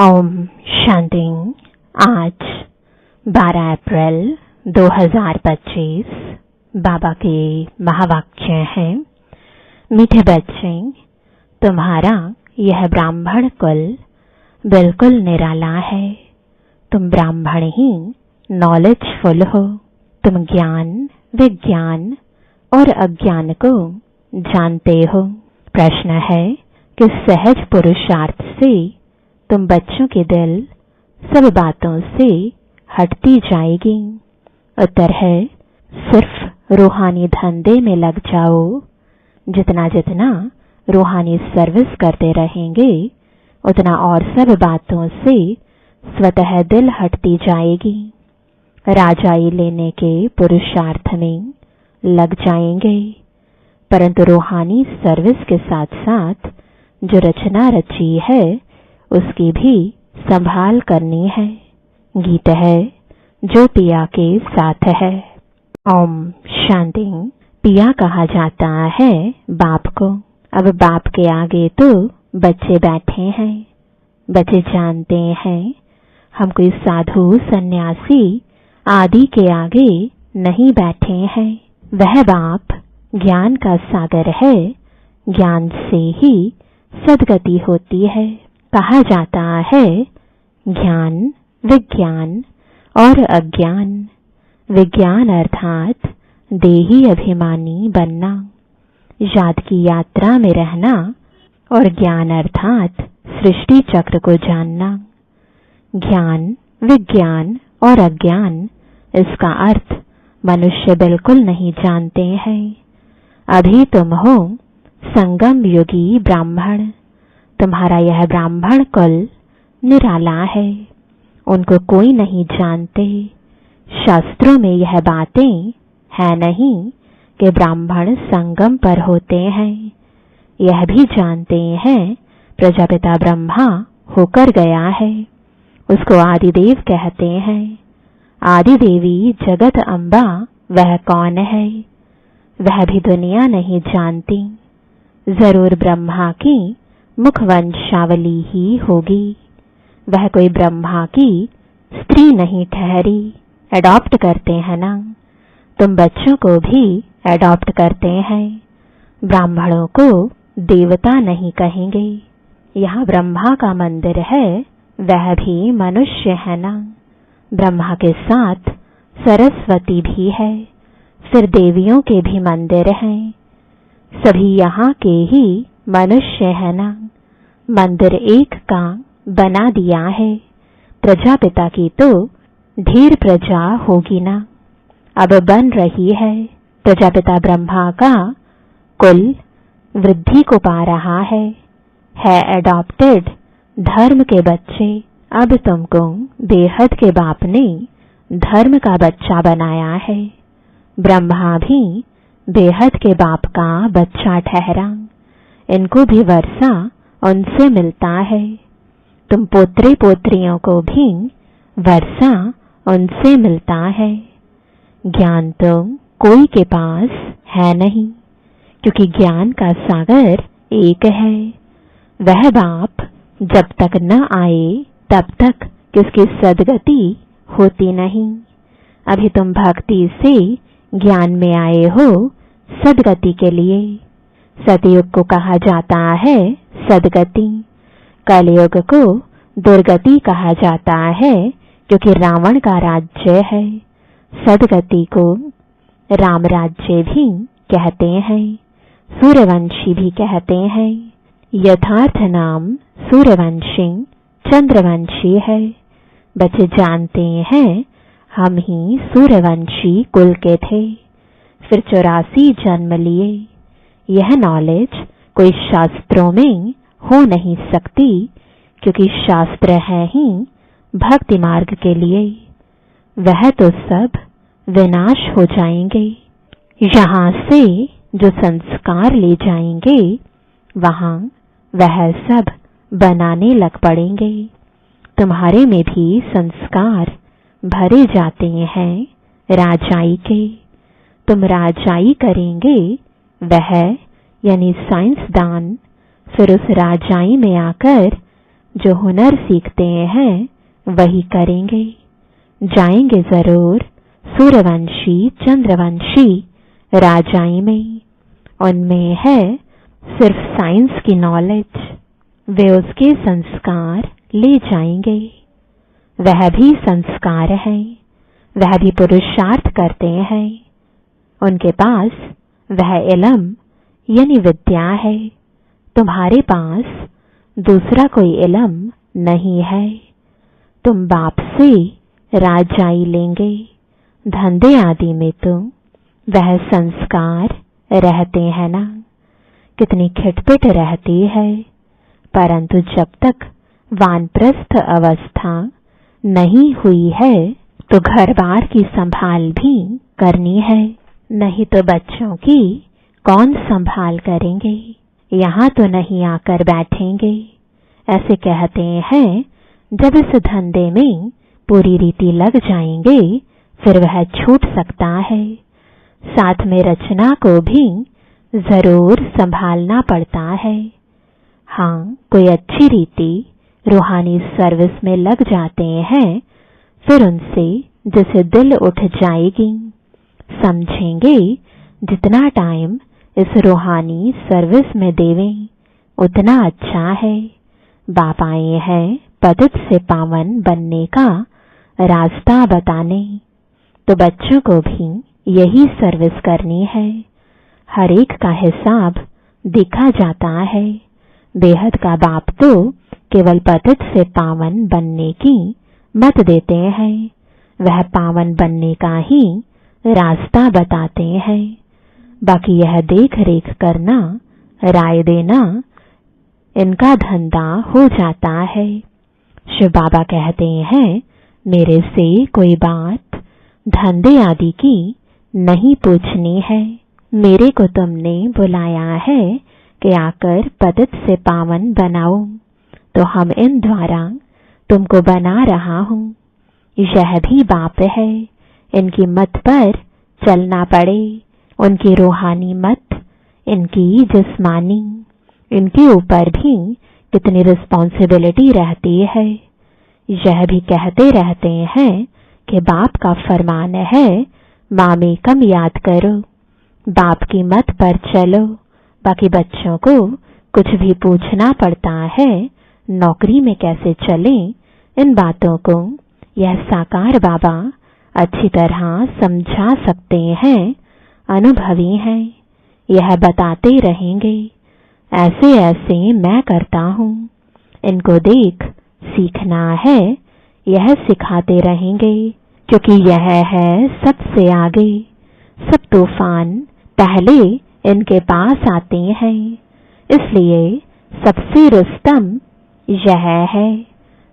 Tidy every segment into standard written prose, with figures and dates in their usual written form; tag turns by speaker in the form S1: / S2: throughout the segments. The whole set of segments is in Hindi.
S1: ओम शांति। आज 12 अप्रैल 2025 बाबा के महावाक्य हैं। मीठे बच्चे, तुम्हारा यह ब्राह्मण कुल बिल्कुल निराला है। तुम ब्राह्मण ही नॉलेजफुल हो। तुम ज्ञान, विज्ञान और अज्ञान को जानते हो। प्रश्न है कि सहज पुरुषार्थ से तुम बच्चों के दिल सब बातों से हटती जाएगी। उत्तर है, सिर्फ रूहानी धंधे में लग जाओ। जितना जितना रूहानी सर्विस करते रहेंगे उतना और सब बातों से स्वतः दिल हटती जाएगी। राजाई लेने के पुरुषार्थ में लग जाएंगे, परंतु रूहानी सर्विस के साथ साथ जो रचना रची है उसकी भी संभाल करनी है। गीत है जो पिया के साथ है। ओम शांति। पिया कहा जाता है बाप को। अब बाप के आगे तो बच्चे बैठे हैं। बच्चे जानते हैं हम कोई साधु सन्यासी आदि के आगे नहीं बैठे हैं। वह बाप ज्ञान का सागर है। ज्ञान से ही सद्गति होती है। कहा जाता है ज्ञान, विज्ञान और अज्ञान। विज्ञान अर्थात देही अभिमानी बनना, याद की यात्रा में रहना, और ज्ञान अर्थात सृष्टि चक्र को जानना। ज्ञान, विज्ञान और अज्ञान, इसका अर्थ मनुष्य बिल्कुल नहीं जानते हैं। अभी तुम हो संगम युगी ब्राह्मण। तुम्हारा यह ब्राह्मण कुल निराला है। उनको कोई नहीं जानते। शास्त्रों में यह बातें है नहीं कि ब्राह्मण संगम पर होते हैं। यह भी जानते हैं प्रजापिता ब्रह्मा होकर गया है। उसको आदिदेव कहते हैं। आदिदेवी जगत अम्बा वह कौन है? वह भी दुनिया नहीं जानती। जरूर ब्रह्मा की मुखवंशावली ही होगी। वह कोई ब्रह्मा की स्त्री नहीं ठहरी। एडॉप्ट करते हैं ना। तुम बच्चों को भी एडॉप्ट करते हैं। ब्राह्मणों को देवता नहीं कहेंगे। यहाँ ब्रह्मा का मंदिर है, वह भी मनुष्य है ना। ब्रह्मा के साथ सरस्वती भी है। फिर देवियों के भी मंदिर हैं। सभी यहाँ के ही मनुष्य है ना। मंदिर एक का बना दिया है। प्रजापिता की तो ढेर प्रजा होगी ना। अब बन रही है। प्रजापिता ब्रह्मा का कुल वृद्धि को पा रहा है एडॉप्टेड धर्म के बच्चे। अब तुमको बेहद के बाप ने धर्म का बच्चा बनाया है। ब्रह्मा भी बेहद के बाप का बच्चा ठहरा। इनको भी वर्षा उनसे मिलता है। तुम पोत्रे पोत्रियों को भी वर्षा उनसे मिलता है। ज्ञान तो कोई के पास है नहीं, क्योंकि ज्ञान का सागर एक है। वह बाप जब तक न आए तब तक किसकी सद्गति होती नहीं। अभी तुम भक्ति से ज्ञान में आए हो सद्गति के लिए। सतयुग को कहा जाता है सद्गति। कलयुग को दुर्गति कहा जाता है, क्योंकि रावण का राज्य है। सद्गति को राम राज्य भी कहते हैं, सूर्यवंशी भी कहते हैं। यथार्थ नाम सूर्यवंशी चंद्रवंशी है। बच्चे जानते हैं हम ही सूर्यवंशी कुल के थे। फिर 84 जन्म लिए। यह नॉलेज कोई शास्त्रों में हो नहीं सकती, क्योंकि शास्त्र है ही भक्ति मार्ग के लिए। वह तो सब विनाश हो जाएंगे। यहाँ से जो संस्कार ले जाएंगे वहाँ वह सब बनाने लग पड़ेंगे। तुम्हारे में भी संस्कार भरे जाते हैं राजाई के। तुम राजाई करेंगे, वह यानी साइंसदान फिर उस राजाई में आकर जो हुनर सीखते हैं वही करेंगे। जाएंगे जरूर सूर्यवंशी चंद्रवंशी राजाई में। उनमें है सिर्फ साइंस की नॉलेज, वे उसके संस्कार ले जाएंगे। वह भी संस्कार है, वह भी पुरुषार्थ करते हैं। उनके पास वह इल्म यानी विद्या है। तुम्हारे पास दूसरा कोई इल्म नहीं है। तुम बाप से राजाई लेंगे। धंधे आदि में तो वह संस्कार रहते हैं ना। कितनी खिटपिट रहती है, परंतु जब तक वानप्रस्थ अवस्था नहीं हुई है तो घर बार की संभाल भी करनी है, नहीं तो बच्चों की कौन संभाल करेंगे। यहाँ तो नहीं आकर बैठेंगे। ऐसे कहते हैं जब इस धंधे में पूरी रीति लग जाएंगे फिर वह छूट सकता है। साथ में रचना को भी जरूर संभालना पड़ता है। हाँ, कोई अच्छी रीति रूहानी सर्विस में लग जाते हैं फिर उनसे जैसे दिल उठ जाएगी। समझेंगे जितना टाइम इस रूहानी सर्विस में देवें उतना अच्छा है। बाप आए हैं पतित से पावन बनने का रास्ता बताने, तो बच्चों को भी यही सर्विस करनी है। हर एक का हिसाब देखा जाता है। बेहद का बाप तो केवल पतित से पावन बनने की मत देते हैं, वह पावन बनने का ही रास्ता बताते हैं। बाकी यह देख रेख करना, राय देना इनका धंधा हो जाता है। शिव बाबा कहते हैं मेरे से कोई बात धंधे आदि की नहीं पूछनी है। मेरे को तुमने बुलाया है कि आकर पतित से पावन बनाओ, तो हम इन द्वारा तुमको बना रहा हूँ। यह भी बाप है, इनकी मत पर चलना पड़े। उनकी रूहानी मत, इनकी जिस्मानी, इनके ऊपर भी कितनी रिस्पॉन्सिबिलिटी रहती है। यह भी कहते रहते हैं कि बाप का फरमान है मामे कम याद करो, बाप की मत पर चलो। बाकी बच्चों को कुछ भी पूछना पड़ता है, नौकरी में कैसे चले, इन बातों को यह साकार बाबा अच्छी तरह समझा सकते हैं। अनुभवी हैं, यह बताते रहेंगे। ऐसे ऐसे मैं करता हूँ, इनको देख सीखना है, यह सिखाते रहेंगे। क्योंकि यह है सबसे आगे। सब तूफान पहले इनके पास आते हैं, इसलिए सबसे रुस्तम यह है।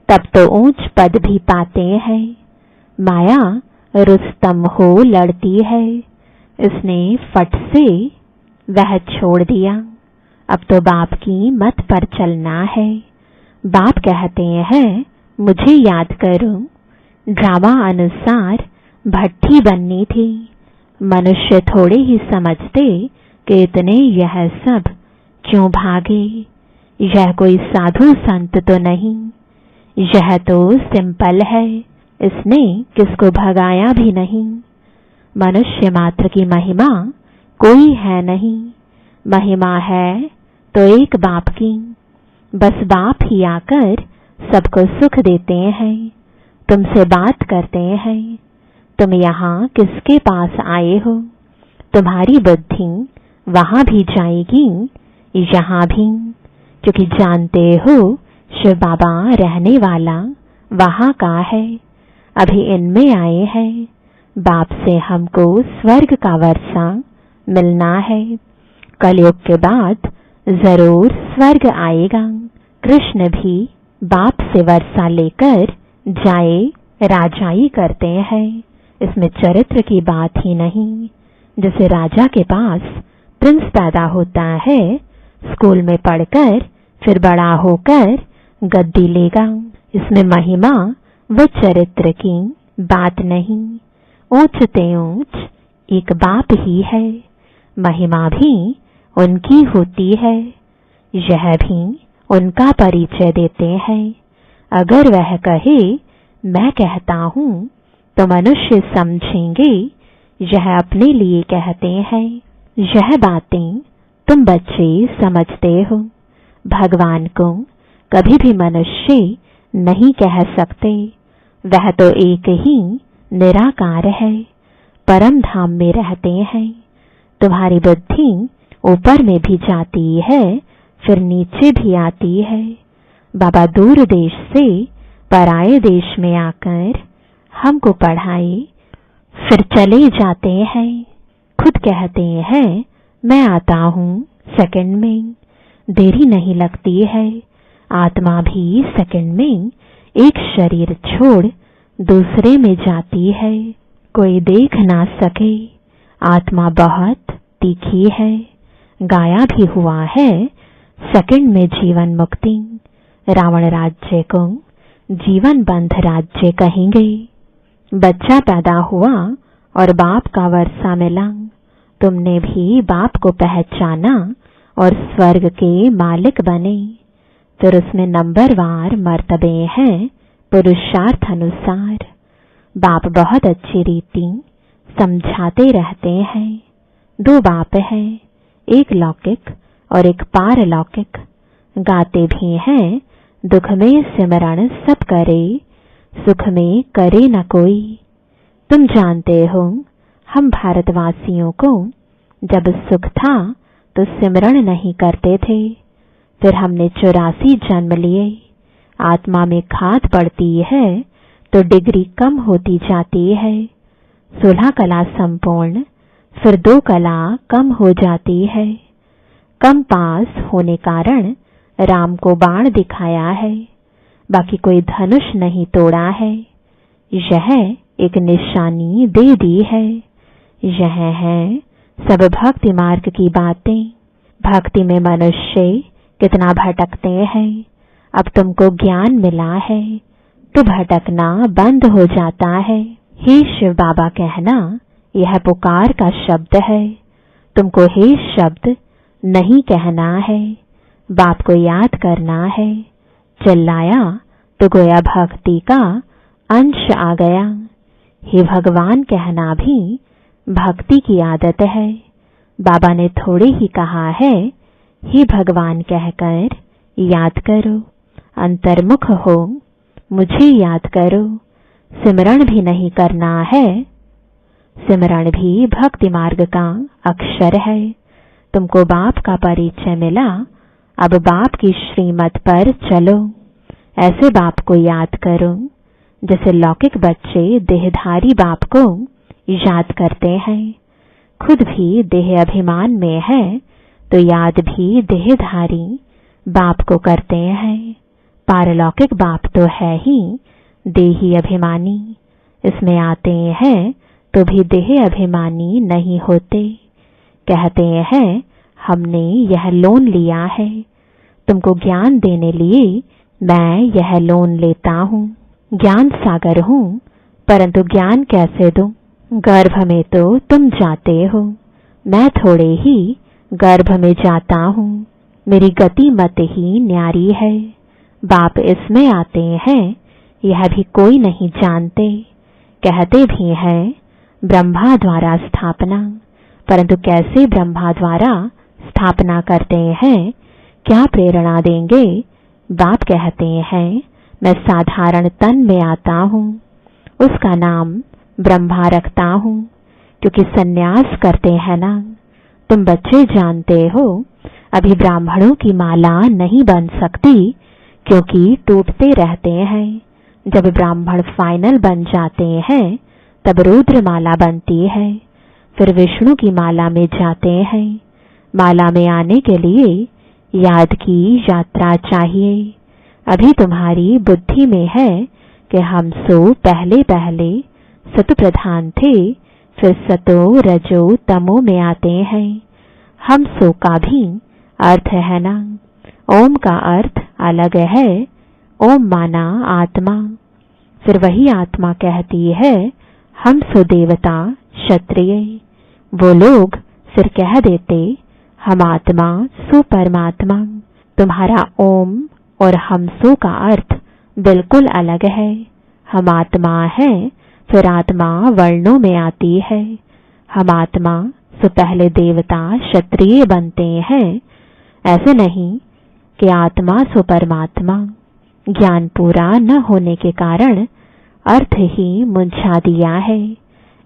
S1: तब तो ऊंच पद भी पाते हैं। माया रुस्तम हो लड़ती है, इसने फट से वह छोड़ दिया। अब तो बाप की मत पर चलना है। बाप कहते हैं मुझे याद करो। ड्रामा अनुसार भट्टी बननी थी। मनुष्य थोड़े ही समझते कि इतने यह सब क्यों भागे। यह कोई साधु संत तो नहीं, यह तो सिंपल है। इसने किसको भगाया भी नहीं। मनुष्य मात्र की महिमा कोई है नहीं। महिमा है तो एक बाप की। बस बाप ही आकर सबको सुख देते हैं, तुमसे बात करते हैं। तुम यहाँ किसके पास आए हो? तुम्हारी बुद्धि वहां भी जाएगी, यहाँ भी, क्योंकि जानते हो शिव बाबा रहने वाला वहां का है। अभी इनमें आए हैं। बाप से हमको स्वर्ग का वर्षा मिलना है। कलयुग के बाद जरूर स्वर्ग आएगा। कृष्ण भी बाप से वर्षा लेकर जाए राजाई करते हैं। इसमें चरित्र की बात ही नहीं। जैसे राजा के पास प्रिंस पैदा होता है, स्कूल में पढ़कर फिर बड़ा होकर गद्दी लेगा। इसमें महिमा व चरित्र की बात नहीं। ऊंचते ऊंच एक बाप ही है, महिमा भी उनकी होती है। यह भी उनका परिचय देते हैं। अगर वह कहे मैं कहता हूँ तो मनुष्य समझेंगे यह अपने लिए कहते हैं। यह बातें तुम बच्चे समझते हो। भगवान को कभी भी मनुष्य नहीं कह सकते। वह तो एक ही निराकार है, परम धाम में रहते हैं। तुम्हारी बुद्धि ऊपर में भी जाती है, फिर नीचे भी आती है। बाबा दूर देश से पराये देश में आकर हमको पढ़ाए, फिर चले जाते हैं। खुद कहते हैं मैं आता हूँ सेकंड में, देरी नहीं लगती है। आत्मा भी सेकंड में एक शरीर छोड़ दूसरे में जाती है, कोई देख ना सके। आत्मा बहुत तीखी है। गाया भी हुआ है सेकंड में जीवन मुक्ति। रावण राज्य को जीवन बंध राज्य कहेंगे। बच्चा पैदा हुआ और बाप का वर्षा मिला। तुमने भी बाप को पहचाना और स्वर्ग के मालिक बने। फिर उसमें नंबरवार मर्तबे हैं पुरुषार्थ अनुसार। बाप बहुत अच्छी रीति समझाते रहते हैं। दो बाप हैं, एक लौकिक और एक पारलौकिक। गाते भी हैं दुख में सिमरण सब करे, सुख में करे न कोई। तुम जानते हो हम भारतवासियों को जब सुख था तो सिमरण नहीं करते थे। फिर हमने 84 जन्म लिए। आत्मा में खाद पड़ती है तो डिग्री कम होती जाती है। 16 कला संपूर्ण, फिर 2 कला कम हो जाती है। कम पास होने कारण राम को बाण दिखाया है, बाकी कोई धनुष नहीं तोड़ा है। यह एक निशानी दे दी है। यह है सब भक्ति मार्ग की बातें। भक्ति में मनुष्य कितना भटकते हैं। अब तुमको ज्ञान मिला है तो भटकना बंद हो जाता है। हे शिव बाबा कहना यह पुकार का शब्द है। तुमको हे शब्द नहीं कहना है, बाप को याद करना है। चिल्लाया तो गोया भक्ति का अंश आ गया। हे भगवान कहना भी भक्ति की आदत है। बाबा ने थोड़े ही कहा है हे भगवान कहकर याद करो, अंतर्मुख हो, मुझे याद करो। सिमरण भी नहीं करना है। सिमरण भी भक्ति मार्ग का अक्षर है। तुमको बाप का परिचय मिला, अब बाप की श्रीमत पर चलो। ऐसे बाप को याद करो जैसे लौकिक बच्चे देहधारी बाप को याद करते हैं। खुद भी देह अभिमान में है तो याद भी देहधारी बाप को करते हैं। पारलौकिक बाप तो है ही देही अभिमानी। इसमें आते हैं तो भी देह अभिमानी नहीं होते। कहते हैं हमने यह लोन लिया है, तुमको ज्ञान देने लिए मैं यह लोन लेता हूँ। ज्ञान सागर हूँ, परंतु ज्ञान कैसे दूं? गर्भ में तो तुम जाते हो, मैं थोड़े ही गर्भ में जाता हूँ। मेरी गति मत ही न्यारी है। बाप इसमें आते हैं यह भी कोई नहीं जानते। कहते भी हैं ब्रह्मा द्वारा स्थापना, परंतु कैसे ब्रह्मा द्वारा स्थापना करते हैं, क्या प्रेरणा देंगे? बाप कहते हैं मैं साधारण तन में आता हूँ, उसका नाम ब्रह्मा रखता हूँ, क्योंकि सन्यास करते हैं ना। तुम बच्चे जानते हो अभी ब्राह्मणों की माला नहीं बन सकती, क्योंकि टूटते रहते हैं। जब ब्राह्मण फाइनल बन जाते हैं तब रुद्र माला बनती है, फिर विष्णु की माला में जाते हैं। माला में आने के लिए याद की यात्रा चाहिए। अभी तुम्हारी बुद्धि में है कि हम सो पहले पहले सत प्रधान थे, फिर सतो रजो तमो में आते हैं। हम सो का भी अर्थ है ना। ओम का अर्थ अलग है। ओम माना आत्मा, फिर वही आत्मा कहती है हम सो देवता क्षत्रिय। वो लोग फिर कह देते हम आत्मा सो परमात्मा। तुम्हारा ओम और हमसो का अर्थ बिल्कुल अलग है। हम आत्मा है, फिर आत्मा वर्णों में आती है। हम आत्मा से पहले देवता क्षत्रिय बनते हैं। ऐसे नहीं कि आत्मा सो परमात्मा। ज्ञान पूरा न होने के कारण अर्थ ही मुंझा दिया है।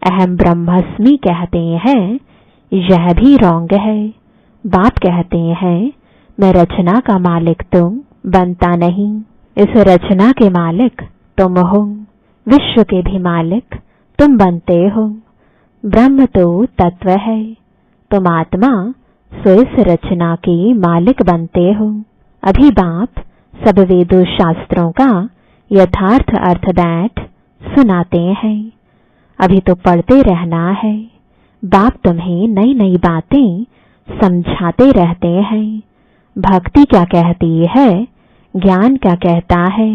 S1: अहम ब्रह्मस्मि कहते हैं, यह भी रॉन्ग है। बाप कहते हैं मैं रचना का मालिक तुम बनता नहीं, इस रचना के मालिक तुम हो। विश्व के भी मालिक तुम बनते हो। ब्रह्म तो तत्व है, तुम आत्मा सो इस रचना के मालिक बनते हो। अभी बाप सब वेदों शास्त्रों का यथार्थ अर्थ बैठ सुनाते हैं। अभी तो पढ़ते रहना है। बाप तुम्हें नई नई बातें समझाते रहते हैं। भक्ति क्या कहती है, ज्ञान क्या कहता है।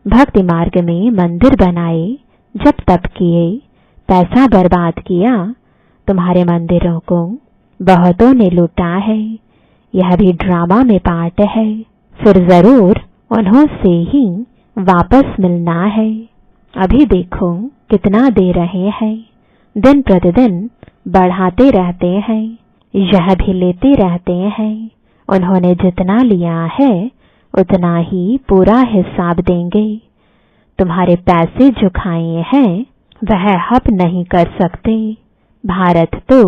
S1: भक्ति मार्ग में मंदिर बनाए, जब तप किए, पैसा बर्बाद किया। तुम्हारे मंदिरों को बहुतों ने लूटा है। यह भी ड्रामा में पार्ट है। फिर जरूर उन्हों से ही वापस मिलना है। अभी देखो कितना दे रहे हैं, दिन प्रतिदिन बढ़ाते रहते हैं। यह भी लेते रहते हैं। उन्होंने जितना लिया है उतना ही पूरा हिसाब देंगे। तुम्हारे पैसे जो खाए हैं वह हप नहीं कर सकते। भारत तो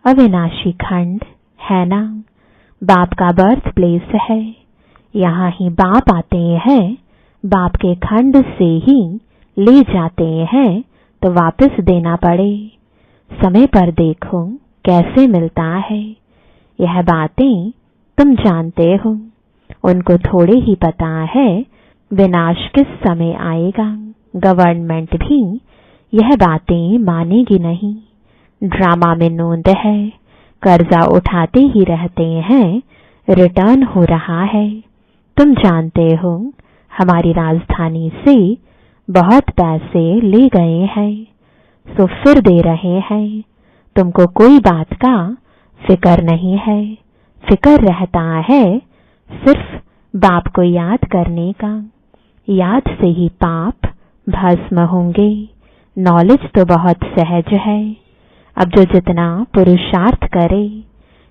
S1: अविनाशी खंड है ना, बाप का बर्थ प्लेस है। यहाँ ही बाप आते हैं, बाप के खंड से ही ले जाते हैं तो वापस देना पड़े। समय पर देखो कैसे मिलता है। यह बातें तुम जानते हो, उनको थोड़े ही पता है विनाश किस समय आएगा। गवर्नमेंट भी यह बातें मानेगी नहीं। ड्रामा में नोंद है, कर्जा उठाते ही रहते हैं, रिटर्न हो रहा है। तुम जानते हो हमारी राजधानी से बहुत पैसे ले गए हैं, सो फिर दे रहे हैं। तुमको कोई बात का फिक्र नहीं है। फिक्र रहता है सिर्फ बाप को याद करने का। याद से ही पाप भस्म होंगे। नॉलेज तो बहुत सहज है। अब जो जितना पुरुषार्थ करे,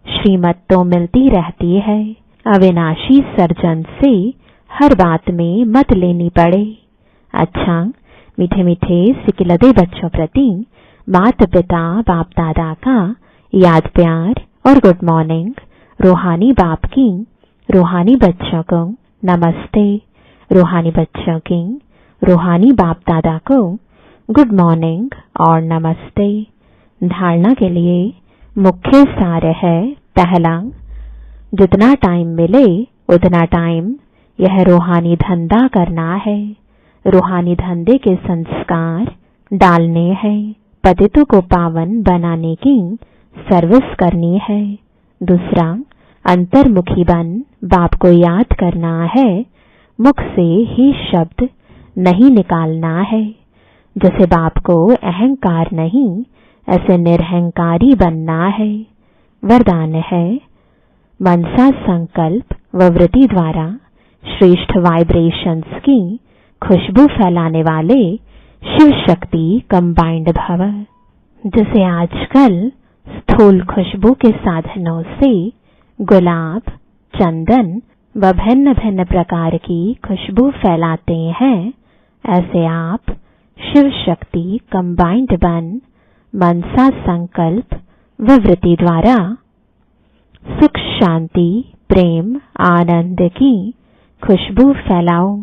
S1: श्रीमत तो मिलती रहती है। अविनाशी सर्जन से हर बात में मत लेनी पड़े। अच्छा, मीठे मीठे सिकिलदे बच्चों प्रति माता पिता बाप दादा का याद प्यार और गुड मॉर्निंग। रूहानी बाप की रूहानी बच्चों को नमस्ते। रूहानी बच्चों की रूहानी बाप दादा को गुड मॉर्निंग और नमस्ते। धारणा के लिए मुख्य सार है, पहला, जितना टाइम मिले उतना टाइम यह रूहानी धंधा करना है। रूहानी धंधे के संस्कार डालने हैं। पतितों को पावन बनाने की सर्विस करनी है। दूसरा, अंतर्मुखी बन बाप को याद करना है। मुख से ही शब्द नहीं निकालना है। जैसे बाप को अहंकार नहीं, ऐसे निरहंकारी बनना है। वरदान है, मनसा संकल्प व वृत्ति द्वारा श्रेष्ठ वाइब्रेशंस की खुशबू फैलाने वाले शिव शक्ति कंबाइंड भव। जैसे आजकल स्थूल खुशबू के साधनों से गुलाब, चंदन व भिन्न भिन्न प्रकार की खुशबू फैलाते हैं, ऐसे आप शिव शक्ति कंबाइंड बन मनसा संकल्प व वृत्ति द्वारा सुख, शांति, प्रेम, आनंद की खुशबू फैलाओ।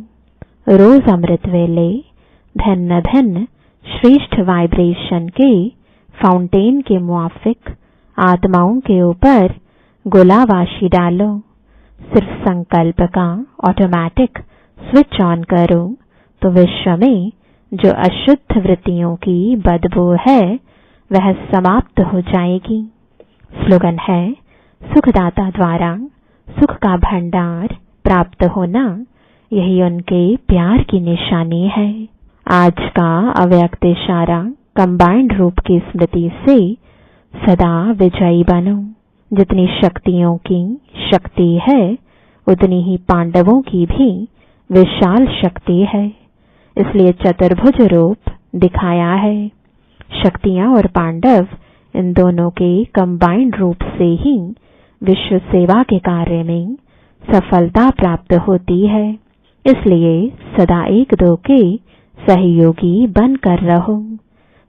S1: रोज अमृत वेले भिन्न भिन्न श्रेष्ठ वाइब्रेशन के फाउंटेन के मुआफिक आत्माओं के ऊपर गोलावाशी डालो। सिर्फ संकल्प का ऑटोमेटिक स्विच ऑन करो तो विश्व में जो अशुद्ध वृत्तियों की बदबू है वह समाप्त हो जाएगी। स्लोगन है, सुखदाता द्वारा सुख का भंडार प्राप्त होना, यही उनके प्यार की निशानी है। आज का अव्यक्त इशारा कंबाइंड रूप की स्मृति से सदा विजयी बनो। जितनी शक्तियों की शक्ति है उतनी ही पांडवों की भी विशाल शक्ति है, इसलिए चतुर्भुज रूप दिखाया है। शक्तियां और पांडव इन दोनों के कंबाइंड रूप से ही विश्व सेवा के कार्य में सफलता प्राप्त होती है। इसलिए सदा एक दो के सहयोगी बनकर रहो।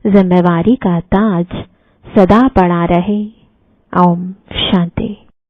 S1: जिम्मेवारी का ताज सदा पड़ा रहे। ओम शांति।